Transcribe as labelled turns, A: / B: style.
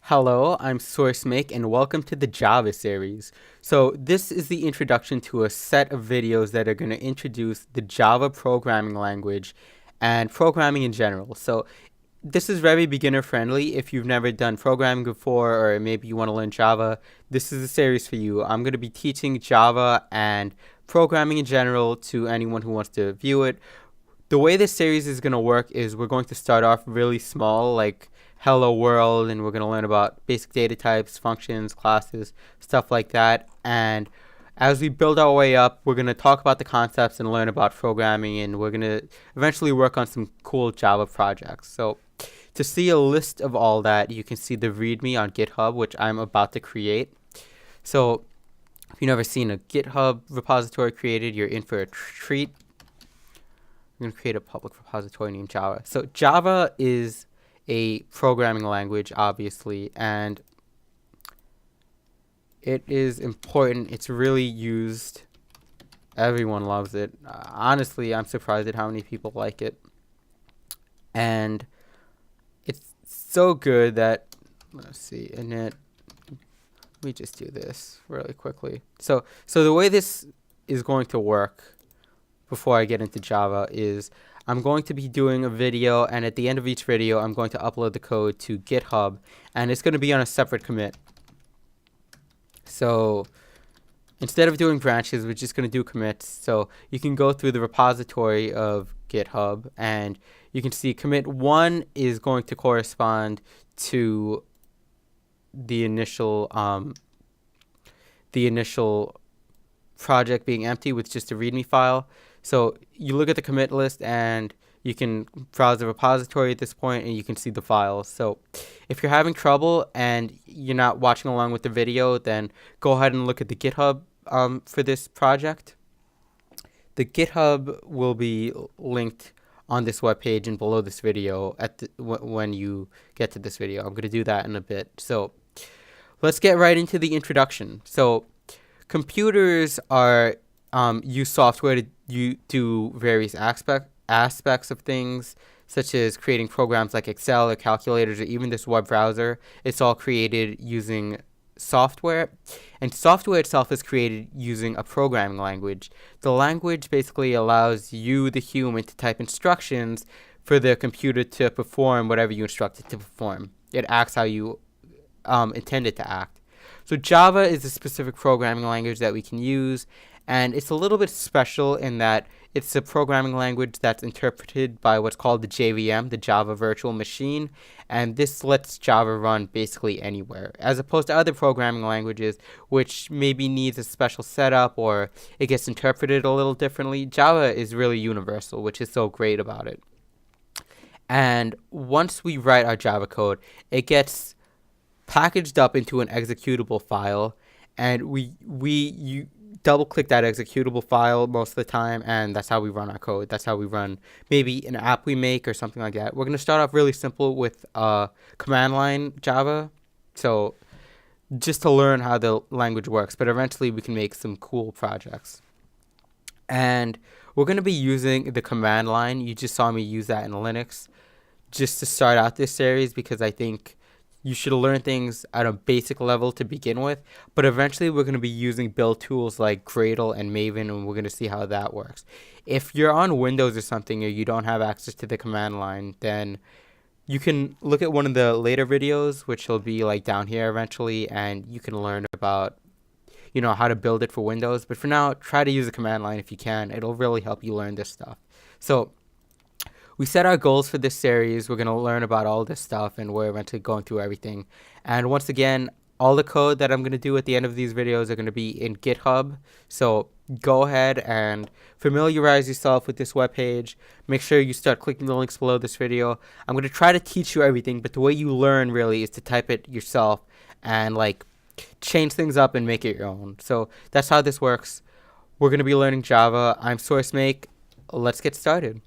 A: Hello, I'm srcmake and welcome to the Java series. So this is the introduction to a set of videos that are going to introduce the Java programming language and programming in general. So this is very beginner friendly. If you've never done programming before or maybe you want to learn Java, this is a series for you. I'm going to be teaching Java and programming in general to anyone who wants to view it. The way this series is going to work is we're going to start off really small, like hello world, and we're going to learn about basic data types, functions, classes, stuff like that. And as we build our way up, we're going to talk about the concepts and learn about programming, and we're going to eventually work on some cool Java projects. So to see a list of all that, you can see the README on GitHub, which I'm about to create. So if you've never seen a GitHub repository created, you're in for a treat. I'm going to create a public repository named Java. So Java is a programming language, obviously, and it is important. It's really used. Everyone loves it. Honestly, I'm surprised at how many people like it. And it's so good that, let's see, let me just do this really quickly. So the way this is going to work before I get into Java is I'm going to be doing a video, and at the end of each video I'm going to upload the code to GitHub, and it's going to be on a separate commit. So instead of doing branches, we're just going to do commits. So you can go through the repository of GitHub and you can see commit 1 is going to correspond to the initial project being empty with just a README file. So you look at the commit list and you can browse the repository at this point and you can see the files. So if you're having trouble and you're not watching along with the video, then go ahead and look at the GitHub for this project. The GitHub will be linked on this webpage and below this video when you get to this video. I'm going to do that in a bit. So let's get right into the introduction. So computers are use software to do various aspects of things, such as creating programs like Excel or calculators or even this web browser. It's all created using software, and software itself is created using a programming language. The language basically allows you, the human, to type instructions for the computer to perform whatever you instruct it to perform. It acts how you intend it to act. So Java is a specific programming language that we can use, and it's a little bit special in that it's a programming language that's interpreted by what's called the JVM, the Java Virtual Machine, and this lets Java run basically anywhere, as opposed to other programming languages which maybe needs a special setup or it gets interpreted a little differently. Java is really universal, which is so great about it. And once we write our Java code, it gets packaged up into an executable file, and you double click that executable file most of the time, and that's how we run our code. That's how we run maybe an app we make or something like that. We're going to start off really simple with command line Java, so just to learn how the language works, but eventually we can make some cool projects. And we're going to be using the command line. You just saw me use that in Linux just to start out this series, because I think you should learn things at a basic level to begin with, but eventually we're going to be using build tools like Gradle and Maven, and we're going to see how that works. If you're on Windows or something, or you don't have access to the command line, then you can look at one of the later videos, which will be like down here eventually, and you can learn about how to build it for Windows. But for now, try to use the command line if you can. It'll really help you learn this stuff. So we set our goals for this series. We're going to learn about all this stuff, and we're eventually going through everything. And once again, all the code that I'm going to do at the end of these videos are going to be in GitHub. So go ahead and familiarize yourself with this webpage. Make sure you start clicking the links below this video. I'm going to try to teach you everything, but the way you learn really is to type it yourself and change things up and make it your own. So that's how this works. We're going to be learning Java. I'm srcmake. Let's get started.